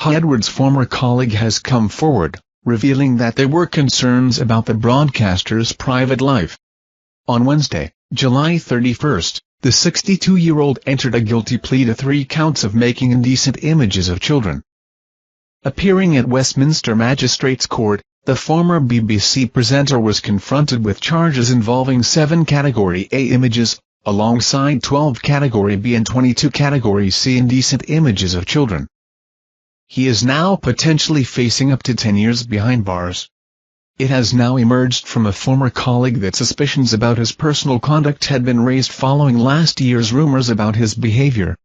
Huw Edwards' former colleague has come forward, revealing that there were concerns about the broadcaster's private life. On Wednesday, July 31, the 62-year-old entered a guilty plea to 3 counts of making indecent images of children. Appearing at Westminster Magistrates Court, the former BBC presenter was confronted with charges involving 7 Category A images, alongside 12 Category B and 22 Category C indecent images of children. He is now potentially facing up to 10 years behind bars. It has now emerged from a former colleague that suspicions about his personal conduct had been raised following last year's rumours about his behaviour.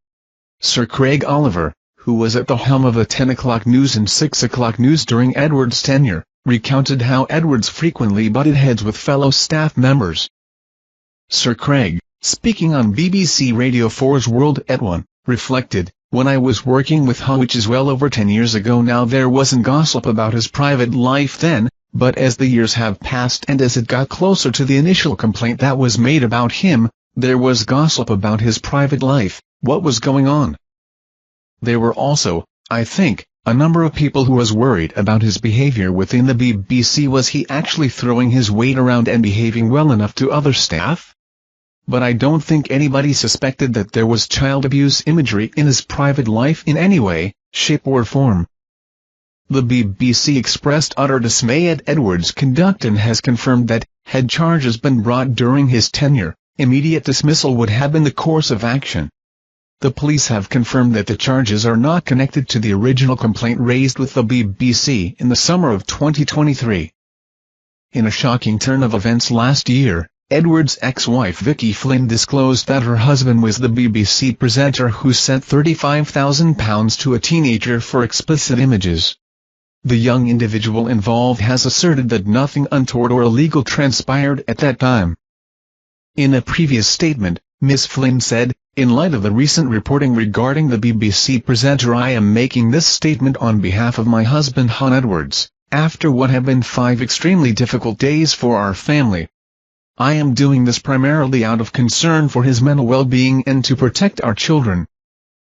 Sir Craig Oliver, who was at the helm of the 10 o'clock news and 6 o'clock news during Edwards' tenure, recounted how Edwards frequently butted heads with fellow staff members. Sir Craig, speaking on BBC Radio 4's World at 1, reflected, "When I was working with Huw, which is well over 10 years ago now, there wasn't gossip about his private life then, but as the years have passed and as it got closer to the initial complaint that was made about him, there was gossip about his private life, what was going on. There were also, I think, a number of people who was worried about his behavior within the BBC. Was he actually throwing his weight around and behaving well enough to other staff? But I don't think anybody suspected that there was child abuse imagery in his private life in any way, shape or form." The BBC expressed utter dismay at Edwards' conduct and has confirmed that, had charges been brought during his tenure, immediate dismissal would have been the course of action. The police have confirmed that the charges are not connected to the original complaint raised with the BBC in the summer of 2023. In a shocking turn of events last year, Edwards' ex-wife Vicky Flynn disclosed that her husband was the BBC presenter who sent £35,000 to a teenager for explicit images. The young individual involved has asserted that nothing untoward or illegal transpired at that time. In a previous statement, Ms. Flynn said, "In light of the recent reporting regarding the BBC presenter, I am making this statement on behalf of my husband Huw Edwards, after what have been 5 extremely difficult days for our family. I am doing this primarily out of concern for his mental well-being and to protect our children."